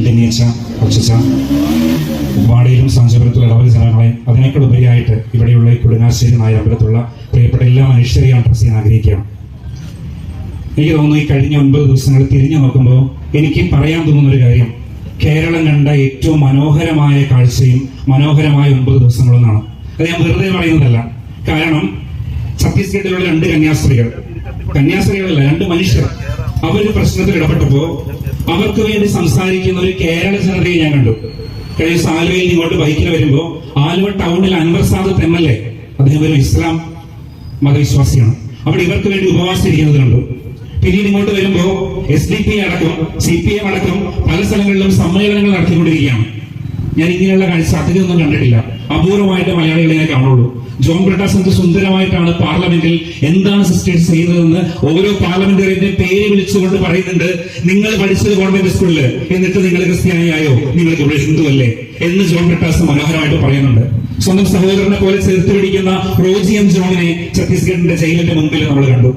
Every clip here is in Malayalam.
ഡെന്നിയച്ച, കൊച്ചച്ച, വാടയിലും സാഞ്ചപുരത്തുള്ള ഇടവക ജനങ്ങളെ, അതിനേക്കാൾ ഉപരിയായിട്ട് ഇവിടെയുള്ള കൊടുങ്ങാശ്ശേരി നായരമ്പലത്തുള്ള പ്രിയപ്പെട്ട എല്ലാ മനുഷ്യരെയും അഡ്രസ് ചെയ്യാൻ ആഗ്രഹിക്കുകയാണ്. എനിക്ക് തോന്നുന്നു ഈ കഴിഞ്ഞ 9 ദിവസങ്ങൾ തിരിഞ്ഞു നോക്കുമ്പോൾ എനിക്ക് പറയാൻ തോന്നുന്നൊരു കാര്യം, കേരളം കണ്ട ഏറ്റവും മനോഹരമായ കാഴ്ചയും മനോഹരമായ 9 ദിവസങ്ങളെന്നാണ്. അത് ഞാൻ വെറുതെ പറയുന്നതല്ല. കാരണം ഛത്തീസ്ഗഡിലുള്ള 2 കന്യാസ്ത്രീകളല്ല, 2 മനുഷ്യർ അവര് പ്രശ്നത്തിൽ ഇടപെട്ടപ്പോ അവർക്ക് വേണ്ടി സംസാരിക്കുന്ന ഒരു കേരള ജനതയെ ഞാൻ കണ്ടു. കഴിഞ്ഞ ആലുവയിൽ ഇങ്ങോട്ട് ബൈക്കിൽ വരുമ്പോ ആലുവ ടൗണിൽ അൻവർ സാദത്ത് MLA, അദ്ദേഹം ഒരു ഇസ്ലാം മതവിശ്വാസിയാണ്. അവിടെ ഇവർക്ക് വേണ്ടി ഉപവാസം ഇരിക്കുന്നത് കണ്ടു. പിന്നീട് ഇങ്ങോട്ട് വരുമ്പോ SDP അടക്കം CPM അടക്കം പല സ്ഥലങ്ങളിലും സമ്മേളനങ്ങൾ നടത്തിക്കൊണ്ടിരിക്കുകയാണ്. ഞാൻ ഇങ്ങനെയുള്ള കാഴ്ച അധികമൊന്നും കണ്ടിട്ടില്ല. അപൂർവമായിട്ട് മലയാളികളെ ഞാൻ കാണുള്ളൂ. ജോൺ ബ്രിട്ടാസ് എന്ത് സുന്ദരമായിട്ടാണ് പാർലമെന്റിൽ എന്താണ് സിസ്റ്റേഴ്സ് ചെയ്യുന്നതെന്ന് ഓരോ പാർലമെന്ററിന്റെ പേര് വിളിച്ചുകൊണ്ട് പറയുന്നുണ്ട്. നിങ്ങൾ പഠിച്ചത് ഗവൺമെന്റ് സ്കൂളില്, എന്നിട്ട് നിങ്ങൾ ക്രിസ്ത്യാനിയായോ, നിങ്ങൾക്ക് ഇവിടെ ഹിന്ദു അല്ലേ എന്ന് ജോൺ ബ്രിട്ടാസ് മനോഹരമായിട്ട് പറയുന്നുണ്ട്. സ്വന്തം സഹോദരനെ പോലെ ചേർത്ത് പിടിക്കുന്ന റോജി M. ജോണിനെ ഛത്തീസ്ഗഡിന്റെ ജയിലിന്റെ മുമ്പിൽ നമ്മൾ കണ്ടു.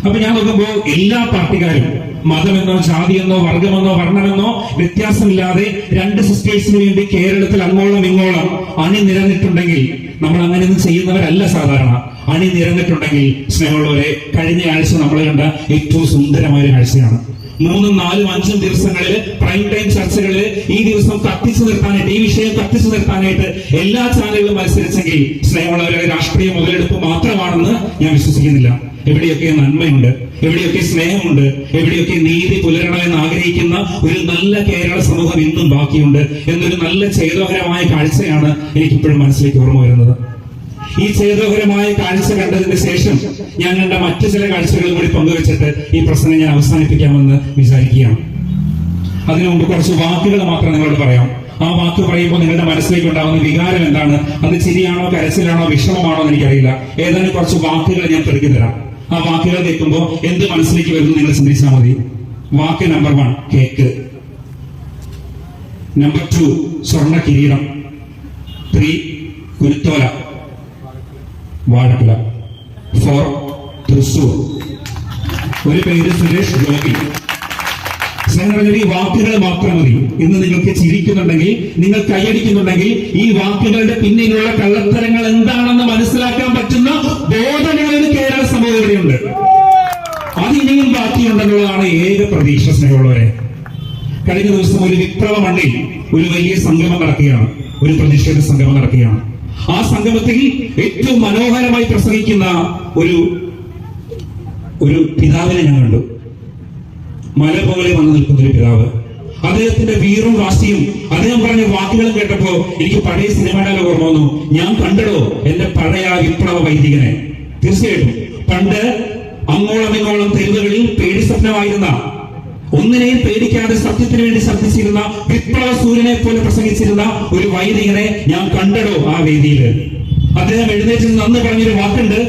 അപ്പൊ ഞാൻ നോക്കുമ്പോ എല്ലാ പാർട്ടിക്കാരും മതമെന്നോ ജാതിയെന്നോ വർഗമെന്നോ വർണ്ണമെന്നോ വ്യത്യാസമില്ലാതെ 2 സിസ്റ്റേഴ്സിന് വേണ്ടി കേരളത്തിൽ അങ്ങോളം ഇങ്ങോളം അണിനിരന്നിട്ടുണ്ടെങ്കിൽ, നമ്മൾ അങ്ങനെയൊന്നും ചെയ്യുന്നവരല്ല സാധാരണ. അണിനിരന്നിട്ടുണ്ടെങ്കിൽ സ്നേഹമുള്ളവരെ, കഴിഞ്ഞ ആഴ്ച നമ്മൾ കണ്ട ഏറ്റവും സുന്ദരമായ കാഴ്ചയാണ്. 3, 4, 5 ദിവസങ്ങളിൽ പ്രൈം ടൈം ചർച്ചകളിൽ ഈ ദിവസം കത്തിച്ചു നിർത്താനായിട്ട്, ഈ വിഷയം കത്തിച്ചു നിർത്താനായിട്ട് എല്ലാ ചാനലുകളും മത്സരിച്ചെങ്കിൽ സ്നേഹമുള്ളവരെ, രാഷ്ട്രീയ മുതലെടുപ്പ് മാത്രമാണെന്ന് ഞാൻ വിശ്വസിക്കുന്നില്ല. എവിടെയൊക്കെ നന്മയുണ്ട്, എവിടെയൊക്കെ സ്നേഹമുണ്ട്, എവിടെയൊക്കെ നീതി പുലരണമെന്ന് ആഗ്രഹിക്കുന്ന ഒരു നല്ല കേരള സമൂഹം ഇന്നും ബാക്കിയുണ്ട് എന്നൊരു നല്ല ചേതോഹരമായ കാഴ്ചയാണ് എനിക്കിപ്പോഴും മനസ്സിലേക്ക് ഓർമ്മ വരുന്നത്. ഈ ചേതോഹരമായ കാഴ്ച കണ്ടതിന് ശേഷം ഞാൻ കണ്ട മറ്റു ചില കാഴ്ചകളും കൂടി പങ്കുവെച്ചിട്ട് ഈ പ്രസംഗം ഞാൻ അവസാനിപ്പിക്കാമെന്ന് വിചാരിക്കുകയാണ്. അതിനു മുമ്പ് കുറച്ച് വാക്കുകൾ മാത്രം നിങ്ങളോട് പറയാം. ആ വാക്ക് പറയുമ്പോൾ നിങ്ങളുടെ മനസ്സിലേക്ക് ഉണ്ടാകുന്ന വികാരം എന്താണ്? അത് ചിരിയാണോ, കരച്ചിലാണോ, വിഷമമാണോ എന്ന് എനിക്കറിയില്ല. ഏതാനും കുറച്ച് വാക്കുകൾ ഞാൻ പെറുക്കി തരാം. ആ വാക്കുകൾ കേൾക്കുമ്പോൾ എന്ത് മനസ്സിലേക്ക് വരുന്നു നിങ്ങൾ ചിന്തിച്ചാൽ മതി. വാക്ക് നമ്പർ 1 കേക്ക്, നമ്പർ 2 സ്വർണ്ണ കിരീടം, 3 കുരുത്തോല വാഴക്കുല, 4 തൃശൂർ, ഒരു പേര് സുരേഷ് ഗോപി. സ്നേഹമുള്ളവരെ, ഈ വാക്കുകൾ മാത്രം മതി. ഇന്ന് നിങ്ങൾക്ക് ചിരിക്കുന്നുണ്ടെങ്കിൽ, നിങ്ങൾ കൈയടിക്കുന്നുണ്ടെങ്കിൽ, ഈ വാക്കുകളുടെ പിന്നിലുള്ള കള്ളത്തരങ്ങൾ എന്താണെന്ന് മനസ്സിലാക്കാൻ പറ്റുന്ന ബോധനങ്ങളിൽ കേരള സമൂഹം ഇവിടെയുണ്ട്. അതിനിയും ബാക്കിയുണ്ടെന്നുള്ളതാണ് ഏക പ്രതീക്ഷ. സ്നേഹമുള്ളവരെ, കഴിഞ്ഞ ദിവസം ഒരു വിപ്ലവ മണ്ണിൽ ഒരു വലിയ സംഗമം നടക്കുകയാണ്, ഒരു പ്രതിഷേധ സംഗമം നടക്കുകയാണ്. ആ സംഗമത്തിൽ ഏറ്റവും മനോഹരമായി പ്രസംഗിക്കുന്ന ഒരു പിതാവിനെ ഞാൻ കണ്ടു. മല പോലെ വന്നു നിൽക്കുന്ന ഒരു പിതാവ്. അദ്ദേഹത്തിന്റെ വീറും വാശിയും അദ്ദേഹം പറഞ്ഞ വാക്കുകളും കേട്ടപ്പോ എനിക്ക് പഴയ സിനിമയുടെ ഓർമ്മ വന്നു. ഞാൻ കണ്ടടോ എന്റെ പഴയ വിപ്ലവ വൈദികനെ. തീർച്ചയായിട്ടും പണ്ട് അങ്ങോളം ഇങ്ങോളം തെരുവുകളിൽ പേടി സ്വപ്നമായിരുന്ന, ഒന്നിനെയും പേടിക്കാതെ സത്യത്തിന് വേണ്ടി ശബ്ദിച്ചിരുന്ന, വിപ്ലവ സൂര്യനെ പോലെ പ്രസംഗിച്ചിരുന്ന ഒരു വൈദികനെ ഞാൻ കണ്ടടോ ആ വേദിയില്. അദ്ദേഹം എഴുന്നേറ്റ് നന്ന് പറഞ്ഞൊരു വാക്കുണ്ട്.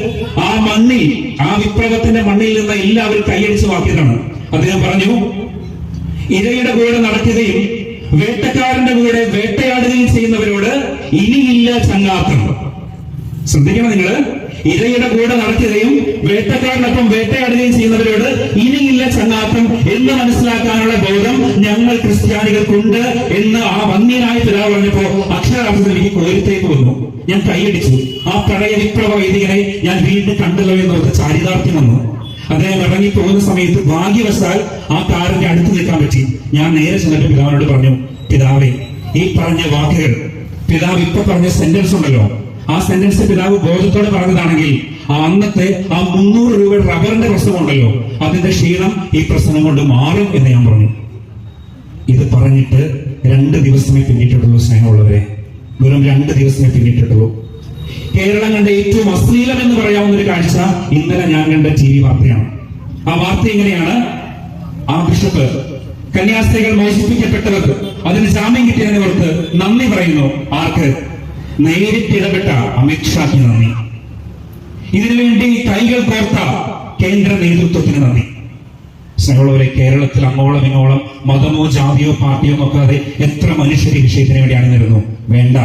ആ മണ്ണിൽ, ആ വിപ്ലവത്തിന്റെ മണ്ണിൽ നിന്ന് എല്ലാവരും കൈയടിച്ച് വാക്കിയതാണ്. അദ്ദേഹം പറഞ്ഞു, ഇരയുടെ കൂടെ നടക്കുകയും വേട്ടക്കാരന്റെ കൂടെ വേട്ടയാടുകയും ചെയ്യുന്നവരോട് ഇനിയില്ല ചങ്ങാത്തം. ശ്രദ്ധിക്കണം നിങ്ങൾ, ഇരയുടെ കൂടെ നടക്കുകയും വേട്ടക്കാരനൊപ്പം വേട്ടയാടുകയും ചെയ്യുന്നവരോട് ഇനിയില്ല ചങ്ങാത്തം എന്ന് മനസ്സിലാക്കാനുള്ള ബോധം ഞങ്ങൾ ക്രിസ്ത്യാനികൾക്കുണ്ട് എന്ന് ആ വന്യനായ പിതാവ് പറഞ്ഞപ്പോ അക്ഷരാർത്ഥത്തിൽ എനിക്ക് കോരിത്തേക്ക് വന്നു. ഞാൻ കൈയടിച്ചു. ആ പഴയ വിപ്ലവ വൈദികനെ ഞാൻ വീണ്ടും കണ്ടല്ലോ എന്നോർത്ത് ചാരിതാർത്ഥ്യം വന്നു. അദ്ദേഹം ഇറങ്ങി പോകുന്ന സമയത്ത് ഭാഗ്യവശാൽ ആ കാറിന്റെ അടുത്ത് നിൽക്കാൻ പറ്റി. ഞാൻ നേരെ ചെന്നിട്ട് പിതാവിനോട് പറഞ്ഞു, പിതാവേ, ഈ പറഞ്ഞ വാക്കുകൾ, പിതാവ് ഇപ്പൊ പറഞ്ഞ സെന്റൻസ് ഉണ്ടല്ലോ, ആ സെന്റൻസ് പിതാവ് ബോധത്തോടെ പറഞ്ഞതാണെങ്കിൽ അന്നത്തെ ആ 300 രൂപ റബ്ബറിന്റെ പ്രശ്നമുണ്ടല്ലോ, അതിന്റെ ക്ഷീണം ഈ പ്രശ്നം കൊണ്ട് മാറും എന്ന് ഞാൻ പറഞ്ഞു. ഇത് പറഞ്ഞിട്ട് 2 ദിവസമേ പിന്നിട്ടിട്ടുള്ളൂ. സ്നേഹമുള്ളവരെ, വെറും 2 ദിവസമേ പിന്നിട്ടിട്ടുള്ളൂ. കേരളം കണ്ട ഏറ്റവും അശ്ലീലം എന്ന് പറയാവുന്ന ഒരു കാഴ്ച ഇന്നലെ ഞാൻ കണ്ട TV വാർത്തയാണ്. ആ വാർത്ത എങ്ങനെയാണ്? ആ ബിഷപ്പ് കന്യാസ്ത്രീകൾ മോചിപ്പിക്കപ്പെട്ടവർ അതിന് ജാമ്യം കിട്ടിയതിനെ ഓർത്ത് നന്ദി പറയുന്നു. ആർക്ക്? നേരിട്ടിടപെട്ട അമിത്ഷാക്ക് നന്ദി. ഇതിനുവേണ്ടി കൈകൾ കോർത്ത കേന്ദ്ര നേതൃത്വത്തിന് നന്ദി. സ്നേഹമുള്ളവരെ, കേരളത്തിൽ അങ്ങോളം ഇങ്ങോളം മതമോ ജാതിയോ പാർട്ടിയോ നോക്കാതെ എത്ര മനുഷ്യർ ഈ വിഷയത്തിന് വേണ്ടി അണിനിരുന്നു. വേണ്ട,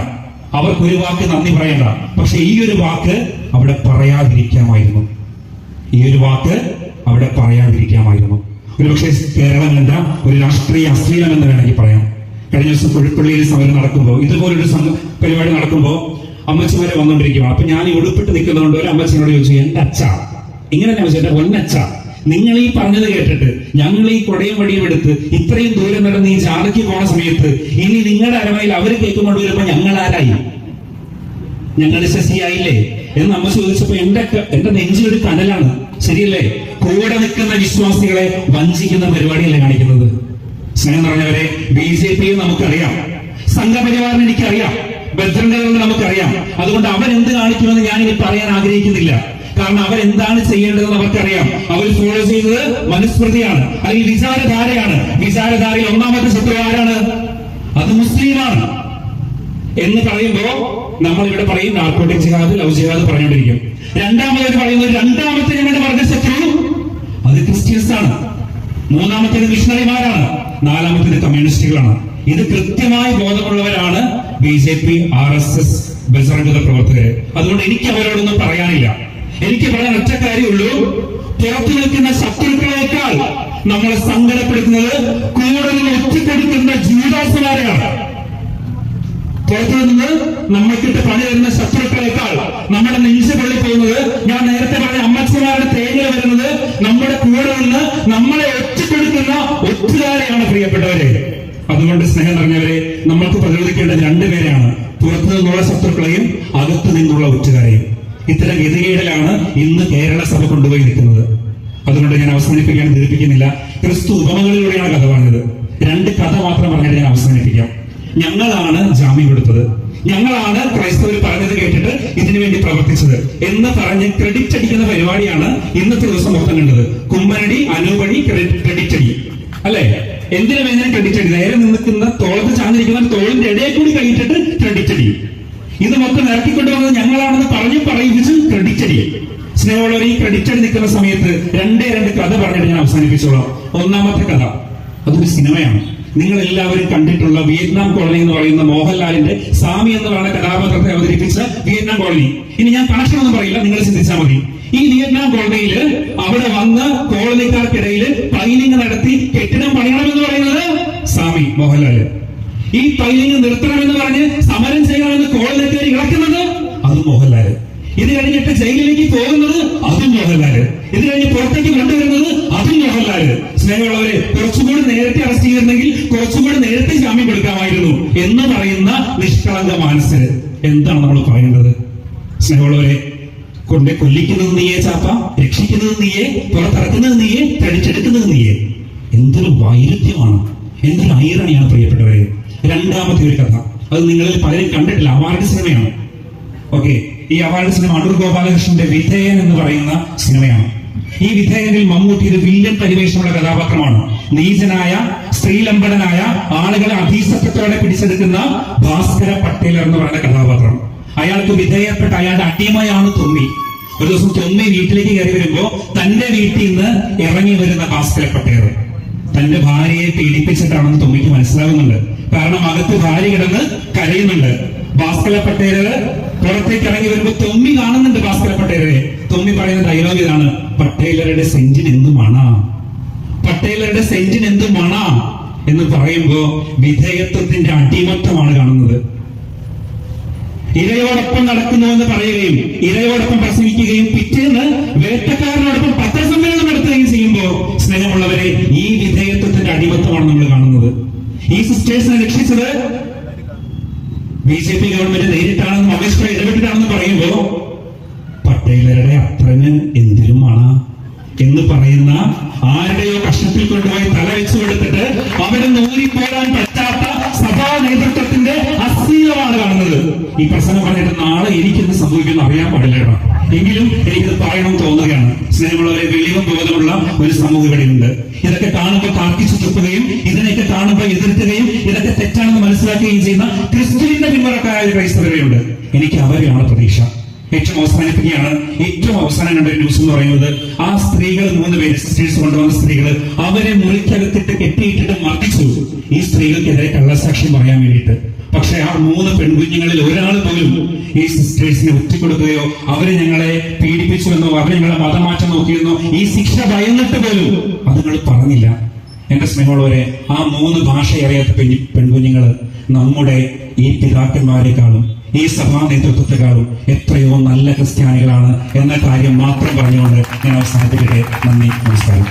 അവർക്ക് ഒരു വാക്ക് നന്ദി പറയണ്ട. പക്ഷെ ഈ ഒരു വാക്ക് അവിടെ പറയാതിരിക്കാമായിരുന്നു. ഈ ഒരു വാക്ക് അവിടെ പറയാതിരിക്കാമായിരുന്നു. ഒരുപക്ഷെ കേരളം കണ്ട ഒരു രാഷ്ട്രീയ അശ്ലീലം എന്ന് വേണമെങ്കിൽ പറയാം. കഴിഞ്ഞ ദിവസം പുഴപ്പള്ളിയിൽ സമരം നടക്കുമ്പോൾ, ഇതുപോലൊരു പരിപാടി നടക്കുമ്പോൾ അമ്മച്ചിമാരെ വന്നുകൊണ്ടിരിക്കുക. അപ്പൊ ഞാൻ ഈ ഉടുപ്പിട്ട് നിൽക്കുന്നതുകൊണ്ട് ഒരു അമ്മച്ചിനോട് ചോദിച്ചു, എന്റെ അച്ഛ ഇങ്ങനെ ഞാൻ ചോദിച്ചു, എന്റെ പൊന്നച്ഛ, നിങ്ങൾ ഈ പറഞ്ഞത് കേട്ടിട്ട് ഞങ്ങൾ ഈ കൊടയും വടിയും എടുത്ത് ഇത്രയും ദൂരം നടന്ന് ഈ ജാഥയ്ക്ക് പോണ സമയത്ത് ഇനി നിങ്ങളുടെ അരമയിൽ അവർ കേൾക്കുകൊണ്ട് വരുമ്പോ ഞങ്ങൾ ആരായി? ഞങ്ങൾ ശശിയായില്ലേ എന്ന് അമ്മ ചോദിച്ചപ്പോ എന്റെ നെഞ്ചിലൊരു കനലാണ്. ശരിയല്ലേ? കൂടെ നിൽക്കുന്ന വിശ്വാസികളെ വഞ്ചിക്കുന്ന പരിപാടിയല്ലേ കാണിക്കുന്നത്? സ്നേഹം പറഞ്ഞവരെ, BJP നമുക്കറിയാം, സംഘപരിവാറിന് എനിക്കറിയാം, ബജ്രംഗദളിനെ നമുക്കറിയാം. അതുകൊണ്ട് അവരെന്ത് കാണിക്കുമെന്ന് ഞാൻ ഇനി പറയാൻ ആഗ്രഹിക്കുന്നില്ല. കാരണം അവരെന്താണ് ചെയ്യേണ്ടതെന്ന് അവർക്കറിയാം. അവർ ഫോളോ ചെയ്തത് മനുസ്മൃതിയാണ്, അല്ലെങ്കിൽ വിചാരധാരയാണ്. വിചാരധാരയിൽ ഒന്നാമത്തെ ശത്രു ആരാണ്? അത് മുസ്ലിമാണ് എന്ന് പറയുമ്പോ നമ്മൾ ഇവിടെ പറയും നാർക്കോട്ടിക് ജിഹാദ്, ലവ് ജിഹാദ് പറഞ്ഞുകൊണ്ടിരിക്കും. രണ്ടാമത് പറയുന്നത്, രണ്ടാമത്തെ ഞങ്ങളുടെ വർഗശത്രു അത് ക്രിസ്ത്യൻസ് ആണ്, മൂന്നാമത്തേത് മിഷണറിമാരാണ്, നാലാമത്തേത് കമ്മ്യൂണിസ്റ്റുകളാണ്. ഇത് കൃത്യമായി ബോധമുള്ളവരാണ് BJP, RSS, ബജറംഗദൾ പ്രവർത്തകര്. അതുകൊണ്ട് എനിക്ക് അവരോടൊന്നും പറയാനില്ല. എനിക്ക് പറയാൻ ഒറ്റ കാര്യമുള്ളൂ, പുറത്തു നിൽക്കുന്ന ശത്രുക്കളേക്കാൾ നമ്മളെ സങ്കടപ്പെടുത്തുന്നത് കൂടുതൽ ഒറ്റക്കൊടുക്കുന്ന ജൂദാസുമാരെയാണ്. പുറത്തു നിന്ന് നമ്മൾക്കിട്ട് പണി തരുന്ന ശത്രുക്കളേക്കാൾ നമ്മുടെ നെഞ്ച് പള്ളി പോകുന്നത്, ഞാൻ നേരത്തെ പറഞ്ഞ അമ്മച്ചമാരുടെ തേങ്ങ വരുന്നത് നമ്മുടെ കൂടെ നിന്ന് നമ്മളെ ഒറ്റപ്പെടുത്തുന്ന ഒറ്റുകാരെയാണ് പ്രിയപ്പെട്ടവരെ. അതുകൊണ്ട് സ്നേഹം നിറഞ്ഞവരെ, നമ്മൾക്ക് പ്രതിരോധിക്കേണ്ട രണ്ടുപേരെയാണ്, പുറത്തു നിന്നുള്ള ശത്രുക്കളെയും അകത്തു നിന്നുള്ള ഒറ്റുകാരെയും. ഇത്തരം ഗതികേടിലാണ് ഇന്ന് കേരള സഭ കൊണ്ടുപോയി നിൽക്കുന്നത്. അതുകൊണ്ട് ഞാൻ അവസാനിപ്പിക്കാൻ ദീർഘിപ്പിക്കുന്നില്ല. ക്രിസ്തു ഉപമകളിലൂടെയാണ് കഥ പറഞ്ഞത്. രണ്ട് കഥ മാത്രം പറഞ്ഞിട്ട് ഞാൻ അവസാനിപ്പിക്കാം. ഞങ്ങളാണ് ജാമ്യം കൊടുത്തത്, ഞങ്ങളാണ് ക്രൈസ്തവർ പറഞ്ഞത് കേട്ടിട്ട് ഇതിനുവേണ്ടി പ്രവർത്തിച്ചത് എന്ന് പറഞ്ഞ് ക്രെഡിറ്റ് അടിക്കുന്ന പരിപാടിയാണ് ഇന്നത്തെ ദിവസം മൊത്തം കണ്ടത്. കുമ്മനടി, അനൂപടി, ക്രെഡിറ്റ് അടി അല്ലെ? എന്തിനു വേണം ക്രെഡിറ്റ് അടി? നേരെ നിൽക്കുന്ന തോളത്ത് ചാഞ്ഞിരിക്കുന്ന തോളിന്റെ ഇടയിൽ കൂടി കഴിഞ്ഞിട്ട് ക്രെഡിറ്റ് അടി. ഇത് മൊത്തം ഇറക്കിക്കൊണ്ടുവന്നത് ഞങ്ങളാണെന്ന് പറയിപ്പിച്ച് ക്രെഡിറ്റ് അടി. സ്നേഹമുള്ളവർ, ഈ ക്രെഡിറ്റ് അടി നിൽക്കുന്ന സമയത്ത് രണ്ട് കഥ പറഞ്ഞിട്ട് ഞാൻ അവസാനിപ്പിച്ചോളാം. ഒന്നാമത്തെ കഥ അതൊരു സിനിമയാണ്. നിങ്ങൾ എല്ലാവരും കണ്ടിട്ടുള്ള വിയറ്റ്നാം കോളനി എന്ന് പറയുന്ന മോഹൻലാലിന്റെ സാമി എന്ന് പറയുന്ന കഥാപാത്രത്തെ അവതരിപ്പിച്ച വിയറ്റ്നാം കോളനി. ഇനി ഞാൻ കണക്ഷൻ ഒന്നും പറയില്ല, നിങ്ങൾ ചിന്തിച്ചാൽ മതി. ഈ വിയറ്റ്നാം കോളനിയിൽ അവിടെ വന്ന് കോളനിക്കാർക്കിടയിൽ പൈലിംഗ് നടത്തി കെട്ടിടം പണിയണമെന്ന് പറയുന്നത് സാമി മോഹൻലാല്. ഈ പൈലിംഗ് നിർത്തണമെന്ന് പറഞ്ഞ് സമരം ചെയ്യണമെന്ന് കോളനിക്കാർ ഇളക്കുന്നത് അത് മോഹൻലാല്. ഇത് കഴിഞ്ഞിട്ട് ജയിലിലേക്ക് പോകുന്നത് അതും മോഹൻലാല്. ഇത് കഴിഞ്ഞ് പുറത്തേക്ക് കൊണ്ടുവരുന്നത് അതും മോഹൻലാല്. സ്നേഹമുള്ളവരെ, കുറച്ചുകൂടി നേരത്തെ അറസ്റ്റ് ചെയ്തിരുന്നെങ്കിൽ കുറച്ചുകൂടി നേരത്തെ ജാമ്യം കൊടുക്കാമായിരുന്നു എന്ന് പറയുന്ന നിഷ്കളങ്ക മാനസര്. എന്താണ് നമ്മൾ പറയേണ്ടത്? സ്നേഹമുള്ളവരെ, കൊണ്ട് കൊല്ലിക്കുന്നത് നീയെ ചാപ്പ, രക്ഷിക്കുന്നത് നീയെ, പുറത്തിറക്കുന്നത് നീയെ, തടിച്ചെടുക്കുന്നത് നീയെ. എന്തൊരു വൈരുദ്ധ്യമാണ്, എന്തൊരു ഐറണിയാണ് പ്രിയപ്പെട്ടവരെ. രണ്ടാമത്തെ ഒരു കഥ, അത് നിങ്ങളിൽ പലരും കണ്ടിട്ടില്ല, അവാർഡ് സിനിമയാണ്. ഓക്കെ, ഈ അവാർഡ് സിനിമ അടൂർ ഗോപാലകൃഷ്ണന്റെ വിധേയൻ എന്ന് പറയുന്ന സിനിമയാണ്. ഈ വിധേയനിൽ മമ്മൂട്ടി ഒരു വില്ലൻ പരിവേഷമുള്ള കഥാപാത്രമാണ്. നീചനായ, സ്ത്രീലംബടനായ, ആളുകളെ അധീശത്വത്തോടെ പിടിച്ചെടുക്കുന്ന ഭാസ്കര പട്ടേലർ എന്ന് പറയുന്ന കഥാപാത്രം. അയാൾക്ക് വിധേയപ്പെട്ട അയാളുടെ അടിമയാണ് തൊമ്മി. ഒരു ദിവസം തൊമ്മി വീട്ടിലേക്ക് കയറി വരുമ്പോ തന്റെ വീട്ടിൽ നിന്ന് ഇറങ്ങി വരുന്ന ഭാസ്കര പട്ടേലർ തന്റെ ഭാര്യയെ പീഡിപ്പിച്ചിട്ടാണെന്ന് തൊമ്മിക്ക് മനസ്സിലാകുന്നുണ്ട്. കാരണം അകത്ത് ഭാര്യ കിടന്ന് കരയുന്നുണ്ട്. ഭാസ്കര പട്ടേലർ പുറത്തേക്ക് ഇറങ്ങി വരുമ്പോ തൊമ്മി കാണുന്നുണ്ട് ഭാസ്കര പട്ടേലരെ. തൊമ്മി പറയുന്ന ഡയലോഗ് ഇതാണ്, പട്ടേലരുടെ സെഞ്ചിന് എന്തുമാണ്, പട്ടേലരുടെ സെഞ്ചിന് എന്തുമാണ് എന്ന് പറയുമ്പോ വിധേയത്വത്തിന്റെ അടിമത്തമാണ് കാണുന്നത്. ഇരയോടൊപ്പം നടക്കുന്നുവെന്ന് പറയുകയും ഇരയോടൊപ്പം പ്രസംഗിക്കുകയും പിറ്റേന്ന് വേട്ടക്കാരനോടൊപ്പം പത്രസമ്മേളനം നടത്തുകയും ചെയ്യുമ്പോ സ്നേഹമുള്ളവരെ, ഈ വിധേയത്വത്തിന്റെ അടിമത്തമാണ് നമ്മൾ കാണുന്നത്. ഈ സിസ്റ്റേഴ്സിനെ രക്ഷിച്ചത് BJP ഗവൺമെന്റ് നേരിട്ടാണെന്ന്, മഹേശ്വര ഇടപെട്ടിട്ടാണെന്ന് പറയുമ്പോ പട്ടേലരുടെ അത്രന് എന്തിനുമാണ് എന്ന് പറയുന്ന ആരുടെയോ കഷ്ടത്തിൽ കൊണ്ടുപോയി തല വെച്ചു കൊടുത്തിട്ട് അവരെ നൂരിപ്പോരാൻ പറ്റാത്ത സഭാ നേതൃത്വത്തിന്റെ അശ്ലീലമാണ് കാണുന്നത്. ഈ പ്രസംഗം പറഞ്ഞിട്ട് നാളെ എനിക്കെന്ത് സംഭവിക്കുമെന്ന് അറിയാൻ പാടില്ല, എങ്കിലും എനിക്കത് പറയണം തോന്നുകയാണ്. സ്നേഹമുള്ളവരെ, വെളിവും ബോധമുള്ള ഒരു സമൂഹം ഇവിടെയുണ്ട്. ഇതൊക്കെ കാണുമ്പോൾ കാർക്കിച്ചു തുപ്പുകയും ഇതിനൊക്കെ കാണുമ്പോൾ എതിർക്കുകയും ഇതൊക്കെ തെറ്റാണെന്ന് മനസ്സിലാക്കുകയും ചെയ്യുന്ന ക്രിസ്തുവിന്റെ പിന്മുറക്കാരായ ക്രൈസ്തവരുണ്ട്. എനിക്ക് അവരെയാണ് പ്രതീക്ഷ. ഏറ്റവും അവസാനിപ്പിക്കുകയാണ്. ഏറ്റവും അവസാനം കണ്ട ന്യൂസ് എന്ന് പറയുന്നത്, ആ സ്ത്രീകൾ 3 പേര് സിസ്റ്റേഴ്സ് കൊണ്ടുവന്ന സ്ത്രീകൾ അവരെ മുറിക്കകത്തിട്ട് കെട്ടിയിട്ടിട്ട് മർദ്ദിച്ചു ഈ സ്ത്രീകൾക്കെതിരെ കള്ളസാക്ഷ്യം പറയാൻ വേണ്ടിയിട്ട്. പക്ഷെ ആ 3 പെൺകുഞ്ഞുങ്ങളിൽ ഒരാൾ പോലും ഈ സിസ്റ്റേഴ്സിനെ ഒറ്റിക്കൊടുക്കുകയോ അവരെ ഞങ്ങളെ പീഡിപ്പിച്ചുവെന്നോ അവരെ ഞങ്ങളെ മതമാറ്റം നോക്കിയെന്നോ ഈ ശിക്ഷ ഭയന്നിട്ട് പോലും അത് നിങ്ങൾ പറഞ്ഞില്ല. എന്റെ സ്നേഹമുള്ളവരെ, ആ 3 ഭാഷ അറിയാത്ത പെൺകുഞ്ഞുങ്ങൾ നമ്മുടെ ഈ പിതാക്കന്മാരെക്കാളും ഈ സഭാ നേതൃത്വത്തെക്കാളും എത്രയോ നല്ല ക്രിസ്ത്യാനികളാണ് എന്ന കാര്യം മാത്രം പറഞ്ഞുകൊണ്ട് ഞാൻ അവസാനിപ്പിക്കട്ടെ. നന്ദി, നമസ്കാരം.